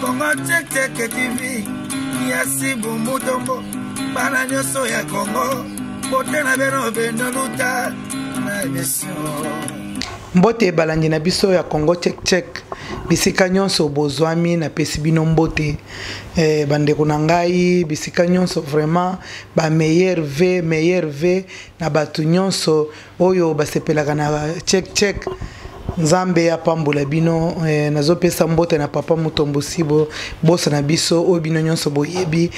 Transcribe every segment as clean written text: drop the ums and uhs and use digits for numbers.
Congo check check TV Niasi Bumutombo Bana nyoso ya Congo Bote na beno beno luta Na emission Mbote balangi na biso ya Congo check check bisika nyonso bozwami na pesi bino mbote bandeko na ngai bisika nyonso vraiment ba meilleur v na batu nyonso oyo basepelaka na check check Nzambe ya pambula bino nazopesa mbote na papa Mutombo Sibo bosa na biso o bino nyonso boyebi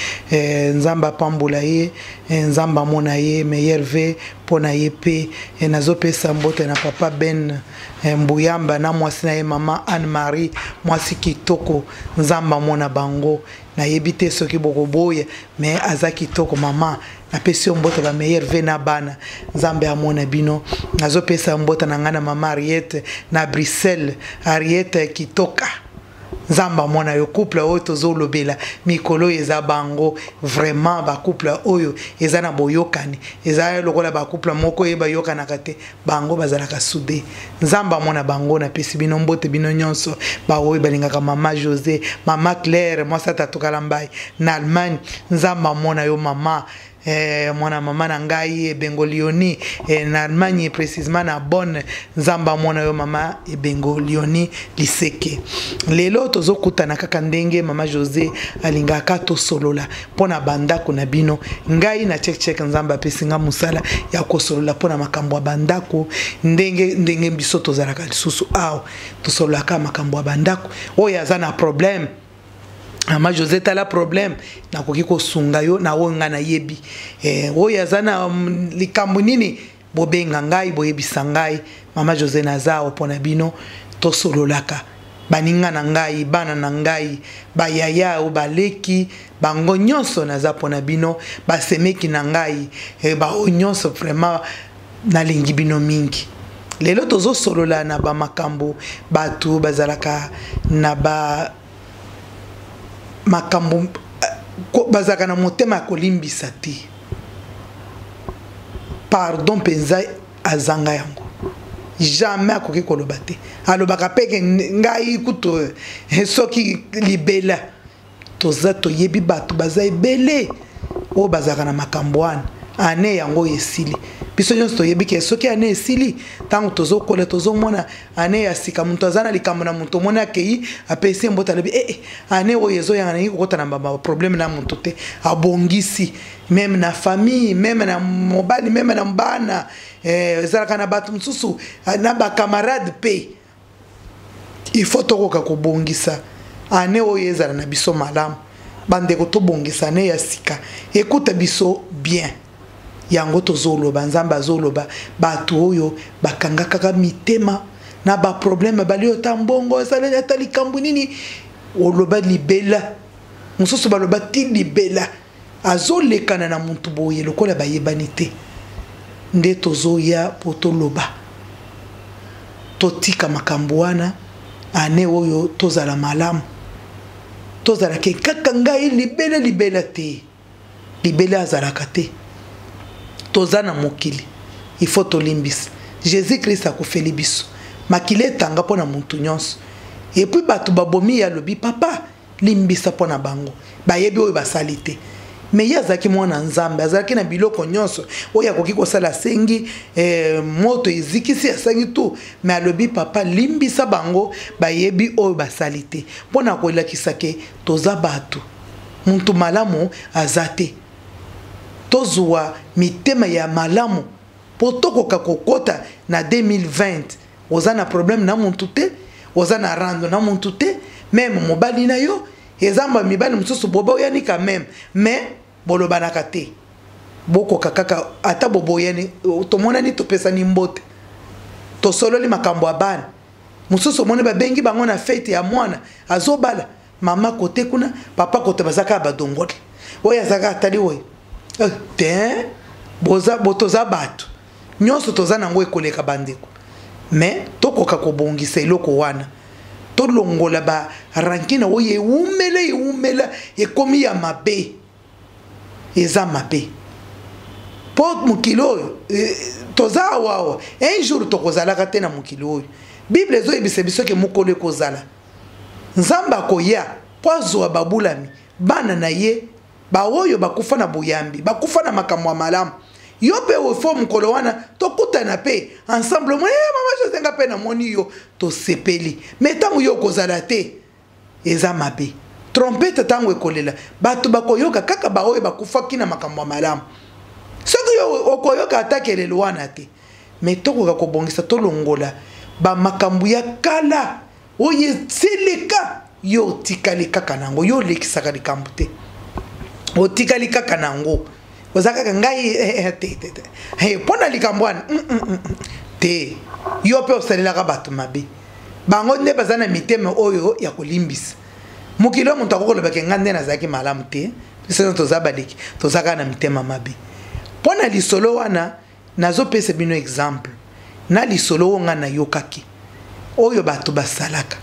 Nzamba pambula ye Nzamba mona ye meilleur v pona ye pe nazopesa mbote na papa Ben Mbuyamba na mwasi na ye mama Anne Marie mwasi kitoko Nzamba mona bango na yebite soki bokoboya me azaki kitoko mama na pesi mbote ba meilleur v na bana Nzambe amona bino nazopesa mbote na ngana mama Ariette na Bruxelles Ariette kitoka Nzamba mona yo couple oyo tozolobela mikolo eza bango vraiment ba couple oyo eza na boyokani eza lokola ba couple moko yeba yokana kate bango bazalaka soudé Nzamba mona bango na pesi bino mbote bino nyonso ba oyo balingaka mama José mama Claire mwasa tatokala mbai na Allemagne Nzamba mona yo mama mwana mama na ngai Bengolioni na Allemagne précisément na Bonn Nzamba mwana yo mama Bengolioni liseke lelo tozokutana kaka ndenge mama José alingaka to solola pona bandako na bino ngai na check check Nzamba pesinga musala ya kosolola pona makambo ya bandako ndenge biso tozalaka lisusu aw tosolaka makambo ya bandako oyo azana problème Mama José tala problème na koki ko sunga yo na wonga na yebi oya zana likambo nini bobenga ngai boyebisa ngai Mama José nazao pona bino to sololaka baninga na ngai bana na ngai bayaya o baleki bango nyonso naza pona bino basemeki na ngai ba nyonso vraiment na lingi bino mingi lelo tozo solola na ba makambo batu bazalaka na ba makambo bazaka na motema kolimbisa te pardon penza azanga yango jamais akoki koloba te alobaka peke ngai kuto soki libela toza toyebi batu baza ebele o bazaka na makambo wana ane yango esili biso nyonso toyebi ke soki ane esili tango tozokola tozomona ane ya sika muntu azana likambo na muntu mona kei apesi mbota lebi ane oyo ezoyanga na kokota na ba problème na muntu te abongisi même na famille même na mobali même na mbana ezalaka na batu msusu na ba camarade pe il faut tokoka kobongisa ane oyo ezala na biso malamu bandeko tobongisa ane ya sika écoute biso bien yango tozoloba Nzamba azoloba batu oyo bakanga kaka mitema na ba problème bali otambongo sala ya talikambu nini oloba libela mususu baloba ti libela azolekana na muntu boye lokola bayebanite nde tozoya potoloba totika makambo wana ane oyo tozala malamu tozala ke kaka ngai libela te libela azalaka te tozana mokili il faut tolimbisa Jésus Christ akofeli biso makile etanga pona muntu nyonso et puis batu babomi ya lobi papa limbisa pona bango bayebi oyo basali te mais yazaki mwana Nzambe azalaki na biloko nyonso oyo akoki kosala sengi moto ezikisi asangi tu mais alobi papa limbisa bango bayebi oyo basali te pona kolakisa ke toza batu muntu malamu azate tozwa mitema ya malamu potokoka kokota na 2020 ozana problème na muntu te ozana rando na muntu te même mobali na yo ezamba mibali mususu bobo yani quand même mais bolobanaka te boko kaka ata bobo yani tomona ni topesa ni mbote to sololi makambo abana mususu mone babengi bango na fête ya mwana azobala mama kote kuna papa kote bazaka badongole oya zaka tali oyo te botoza batu nyonso toza nango ekoleka bandeko mais tokoka kobongisa eloko wana tolongola ba rankina oyo eumela ekomi ya mabe eza mabe po mokilo oyo toza awawa un jour tokozalaka te na mokilo oyo bible ezoyebisa biso ke mokolo ekozala Nzamba koya poazwa babulami bana na ye baoyo bakufa na boyambi bakufa na makamwa malamu yo pe ofo mukolo wana tokutana pe ensemble mama Josenga pe na moni yo to sepeli metango yo kozala te eza mabe trompete tango ekolela batu bakoyoka kaka baoyo bakufa kina makamwa malamu soki yo okoyoka atakelelo wana te metoko kobongisa tolongola ba makambu ya kala oye seleka yo tikali kaka nango yo lekisaka likambu te o tikali kaka nango ozaka ngai te pona likambu wana te yo pe osalelaka bato mabe bango nde bazana mitema oyo ya kolimbisa mokilo muntu akokoloba ke ngande nazalaki malamu te biso tozabaleki tozaka na mitema mabe pona lisolo wana nazopesa bino exemple na lisolo wonga na yokaki oyo bato basalaka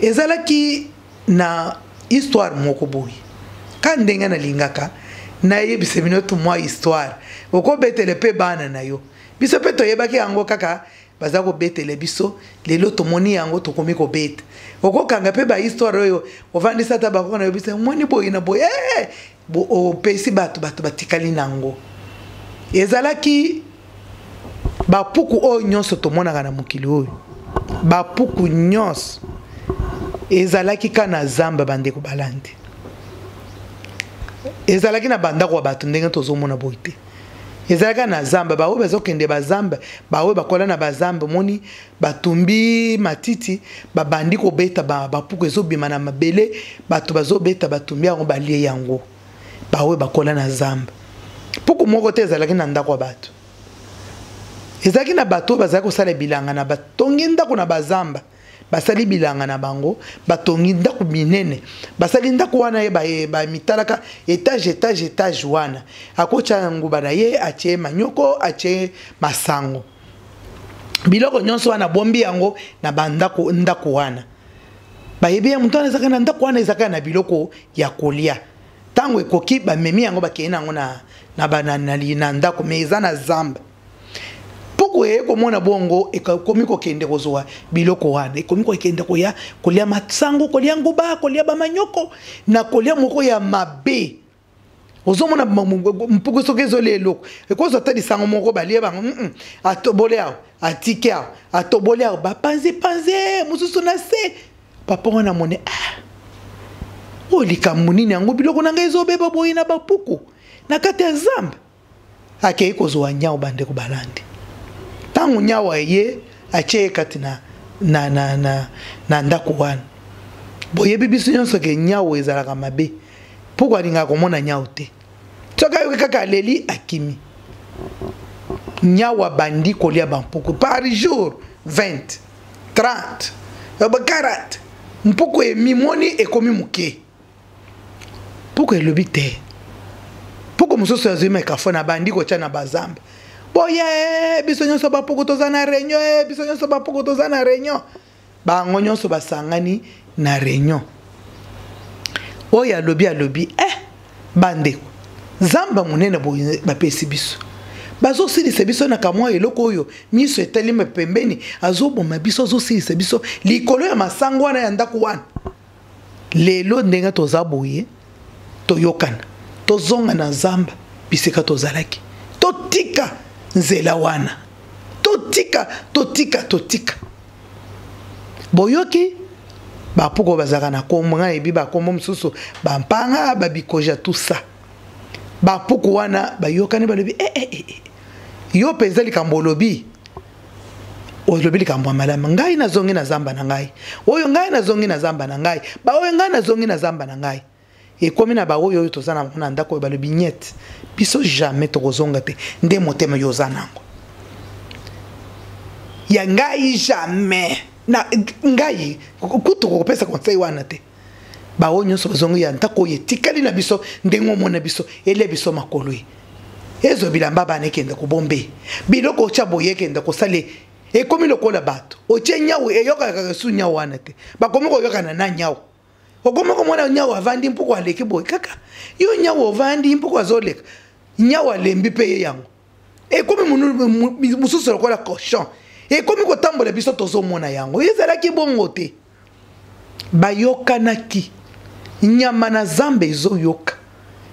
ezalaki na histoire moko boye ka ndenge na lingaka na yebisa bino to mwa histoire okobetele pe bana na yo biso pe toyebaki yango kaka baza kobetele biso lelo tomoni yango tokomi kobeta okokanga pe ba histoire oyo ovandisa ta bakona yo biso moni boye na boye opesi bato batikali nango ezalaki bapuku oyo nyonso tomonaka na mokili oyo bapuku nyonso ezalaki kana zamba bandeko balandi ezalaki na bandako wa bato ndenge tozomona boye te ezalaka na zamba baoyo bazokende bazamba baoyo bakola na bazamba moni batumbi matiti babandi kobeta bapuku ezobima na mabele bato bazobeta batumbi yango balie yango baoyo bakola na zamba puku moko te ezalaki na ndako wa bato ezalaki na bato bazalaki kosala bilanga na batongi ndako na bazamba basali bilanga na bango batongi ndako minene basali ndako wana ye ba mitalaka etage wana akocha nguba na ye atie manyoko atie masango biloko nyonso wana bombi yango na bandako ndako wana bayebi ya muntu ezaka na ndako wana ezaka na biloko ya kolia tango ekoki bamemi yango bakena yango na ndako meza na zamba poko komona bongo ekomi kokende kozwa biloko wana ekomi kokende kolia matsango kolia nguba kolia bamanyoko na kolia moko ya mabe ozomona mpoko soki ezoli eloko ekozwa ta lisango moko balie bango atobole awo atike awo atobole awo bapanze mosusu na se papa wana mone oyo likambo nini yango biloko na ngai ezobeba boye na bapuku na kati ya zamba akei kozwa nyao bandeko balandi tangu nyawa ye ache kati na ndako wana boyebi biso nyonso ke nyawo ezalaka mabe pourquoi alinga komona nyawo te soka yo kaka leli akimi nyawa bandi kolia bampuku par jour 20 30 40 mpuku emimoni ekomi muke puku elobi te puku mosusu azwima ekafo na bandi kotia na bazamba boye biso nyonso bapuku toza na réunion biso nyonso bapuku toza na réunion bango nyonso basangani na réunion oyo alobi bandeko zamba munene boye bapesi biso bazosilisa biso na kamwa eloko oyo miso etalima pembeni azoboma biso azosilisa biso likolo ya masango wana ya ndako wana lelo ndenge toza boye toyokana tozonga na zamba bisika tozalaki totika nzela wana totika boyoki bapuko bazaka na kombo nga ebi bakombo mosusu bampanga babikoja tout ça bapuku wana bayokani balobi yo penza likambo olobi likambo malama ngai nazongi na zamba na ngai oyo ngai nazongi na zamba na ngai baoyo ngai nazongi na zamba na ngai ekomi na baoyo oyo toza na ndako oyo balobi nyete biso jamais tokozonga te nde motema yo oza nango ya ngai jamais na ngai kutu kopesa conseil wana te baoyo nyonso bazongi ya ndako oyo etikali na biso ndenge omona biso ele biso makolo ezo bilamba bana ekende kobombe biloko otya boye ekende kosale ekomi lokola bato otye nyawo eyokaka su nyawo wana te bakomi koyokana na nyawo okomi komona nyawo avandi mpuku aleki boye kaka yo nyawo ovandi mpuku azoleka nyawo alembi pe ye yango ekomi mosusu lokola cochon ekomi kotambola biso tozomona yango ezalaki bongo te bayokanaki nyama na Nzambe ezoyoka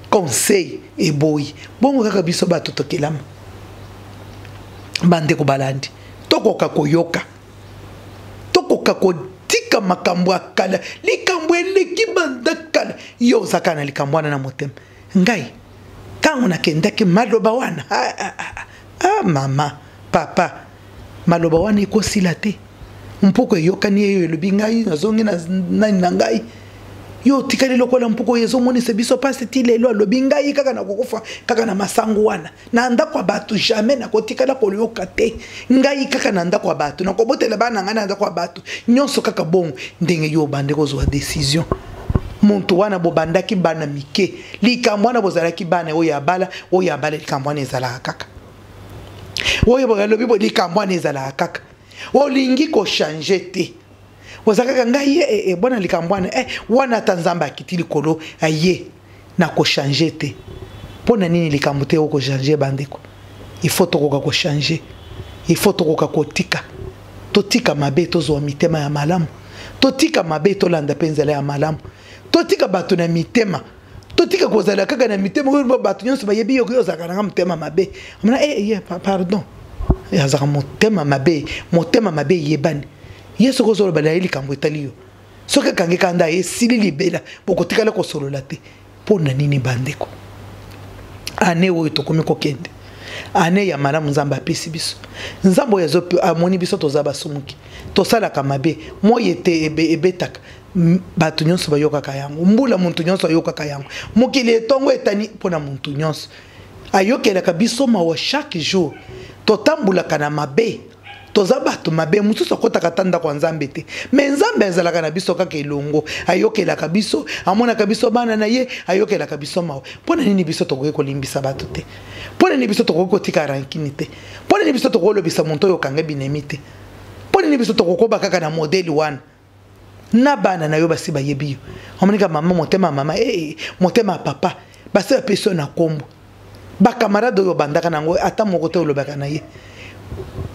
conseil eboyi bongo kaka biso bato tokelama bande ko balandi tokoka koyoka tokoka kotika makambo akala likambo eleki bandakala yo zakana likambo wana na motema ngai kango nakendaki maloba wana mama papa maloba wana ekosila te mpoko eyokani eyo elobi ngai nazongi nani na ngai yo tikali lokola mpoko yezo monisa biso pasi ti lelo alobi ngai kaka na kokufa kaka na masango wana na ndako ya bato jamais na kotikala koloyoka te ngai kaka na ndako ya bato na kobotela bana ngai na ndako ya bato nyonso kaka bongo ndenge yo bande kozwa décision muntu wana bobandaki bana mike likambo wana bozalaki bana oyo abala likambo wana ezalaka kaka oyo bolobi bo likambo wana ezalaka kaka olingi ko changer te wazakaka ngai bona likambo wana Nzambe akiti likolo aye na ko changer te pona nini likambo te ko changer bandeko il faut tokoka ko changer il faut tokoka totika mabe tozwa mitema ya malamu totika mabe tolanda penzela ya malamu totika bato na mitema totika kozala kaka na mitema oyo bato nyonso bayebi yo kozaka na mitema mabe amana pardon yazaka motema mabe yebani yesu kozolo bala likambo etali yo soki kange kanda esili libela bokotikala kosolola te pona nini bandeko ane oyo tokomi kokende ane ya malamu Nzambe apesi biso Nzambe oyo amoni biso toza basumuki tosalaka mabe moye te ebetaka bato nyonso bayokaka yango mbula muntu nyonso ayokaka yango mokili etongo etani mpona muntu nyonso ayokelaka biso mawa chaque jour totambulaka na mabe toza bato mabe mususu akotaka tanda kwa Nzambe te me Nzambe azalaka na biso kaka elongo ayokelaka biso amonaka biso bana na ye ayokelaka biso mawa mpona nini biso tokoki kolimbisa bato te mpona nini biso tokoki kotika rankini te mpona nini biso tokolobisa muntu oyo okanga binemi te mpona nini biso tokokoba kaka na modeli wana na bana na yo basi bayebi yo omonika mama motema mama motema papa basi bapeso na kombo bakamarade oyo bandaka nango ata moko te olobaka na ye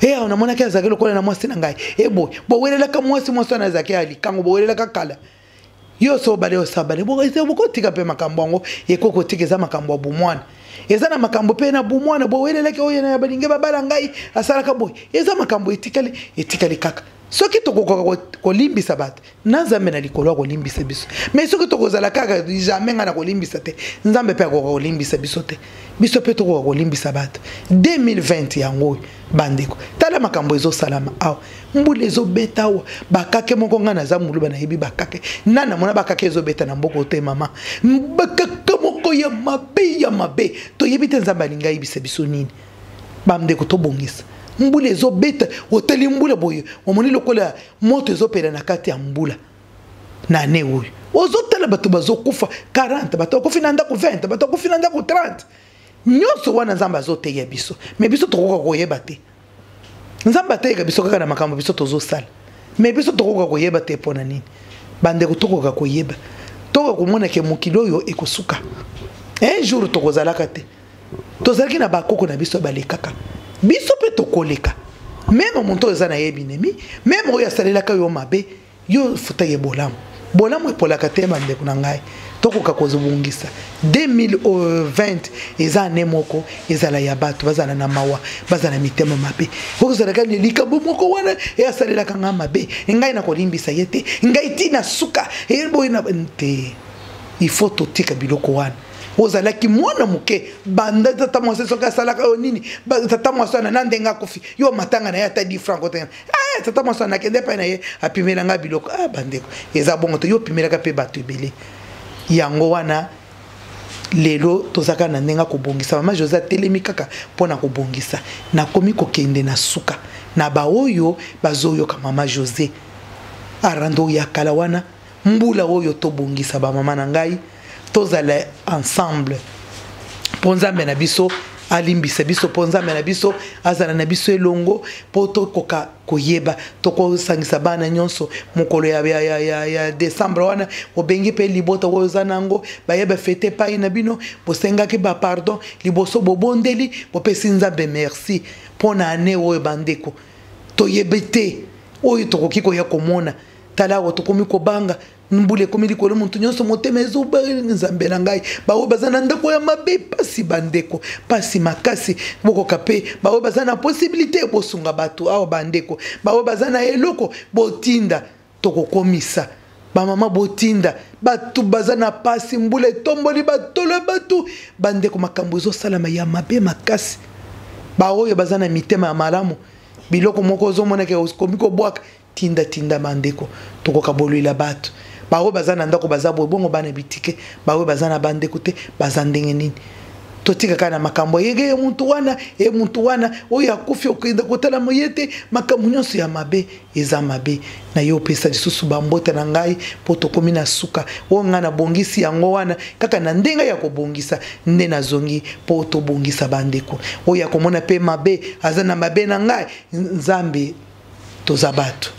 on a qu'à zaguer le colonel na mwasi na ngai bo welelaka mwasi na zaki ali kango bo welelaka kala yo so bale osabale bo kotika pe makambo ngo ekoko tikeza makambo bumwana eza na makambo pe na bumwana bo welelaka oyo na balinge babala ngai asalaka boy eza makambo etikali kaka soki tokoka kolimbisa bato na Nzambe na likolo kolimbisa biso mais soki tokozala kaka jamais ngana kolimbisa te Nzambe pe kolimbisa biso te biso pe tokoka kolimbisa bato 2020 yango bandeko tala makambo ezo salama awa mbula ezo beta awa bakake moko ngana za muluba na yebi bakake nana mona bakake ezo beta na mboko te mama bakake moko ya mabe to yebi te Nzambe alinga yebisa biso nini bandeko tobongisa mbula ezo beta otali mbula boye omoni lokola moto ezo pela na kati ya mbula na ne oyo ozotala bato bazokufa 40 bato bakufi na ndako 20 bato bakufi na ndako 30 nyonso wana Nzambe azoteya biso me biso tokoka koyeba te Nzambe ateyaka biso kaka na makambo biso tozosala me biso tokoka koyeba te mpona nini bandeko tokoka koyeba tokoka komona ke mokili oyo ekosuka un jour tokozalaka te tozalaki na bakoko na biso balekaka biso pe tokoleka meme muntu eza na yebinemi meme oyo asalelaka yo mabe yo futa ye bolamu epolaka te bandeko na ngai tokoka kozobungisa 2020 eza ane moko ezala ya bato bazala na mawa bazala mitema mabe okozalaka ne likambo moko wana easalelaka nga mabe ngai na kolimbisa ye te ngai tina suka eboyi na te il faut totika biloko wana ozalaki mwana muke banda tata mwasi soka asalaka yo nini tata mwasi na ndenga kofi yo matanga na ye ata 10 francs kote tata mwasi nakende pa na ye apimelanga biloko bandeko eza bongo to yo pimelaka pe bato ebele yango wana lelo tozaka na ndenga kobongisa mama José telemi kaka pona kobongisa nakomi kokende na suka na baoyo bazoyoka mama José arando ya kala wana mbula oyo tobongisa ba mama na ngai tozala ensemble Nzambe na biso alimbisa biso Nzambe na biso azala na biso elongo poto koka koyeba tokosangisa bana nyonso mokolo ya décembre wana obengi pe libota oza nango bayeba fete pai na bino bosengaki ba pardon liboso bobondeli bopesi Nzambe merci pona ane oyo bandeko toyebete oyo tokoki koya komona tala wo tokomi ko banga mbule komi likolo muntu nyonso motema ezoba nzambe na ngai bawo bazana ndako ya mabe pasi bandeko pasi makasi boko kape bawo bazana possibilité bosunga batu awo bandeko bawo bazana eloko botinda tokokomisa bamama botinda batu bazana pasi mbule tomboli batola batu bandeko makambo ezosalama ya mabe makasi bawo bazana mitema ya malamu biloko moko zomona ke komiko bwaka tinda bandeko tokoka bolwela batu bawo bazana ndako bazabo bongo bana bitike bawo bazana bandeko te bazandenge nini totika kana makambo yege muntu wana oya kufi okenda kotala moyete makambo nyonso ya mabe eza mabe na yo pesa lisusu bambota na ngai poto komina suka o ngana bongisi yango wana kaka na ndenga ya kobongisa nde na zongi poto bongisa bandeko oya komona pe mabe azana mabe na ngai nzambe tozabatu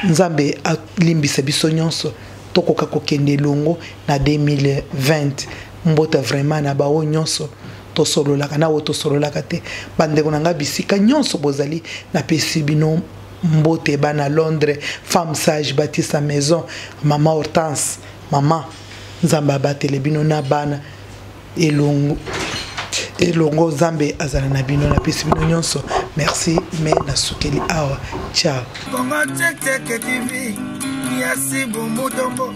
nzambe alimbisa biso nyonso tokoka kokende longo na 2020 mbota vraiment na bawo nyonso tosololaka na tosololaka te bandeko nanga bisika nyonso bozali na pesi bino mbote bana Londres femme sage Baptiste maison mama Hortense mama nzamba batele bino na bana elongo zambe azala na bino na pesi bino nyonso merci me na sukeli awa ciao Congo Check TV yasi bumutombo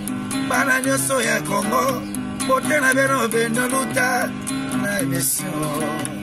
bana nyonso ya Congo bote na beno beno luta na émission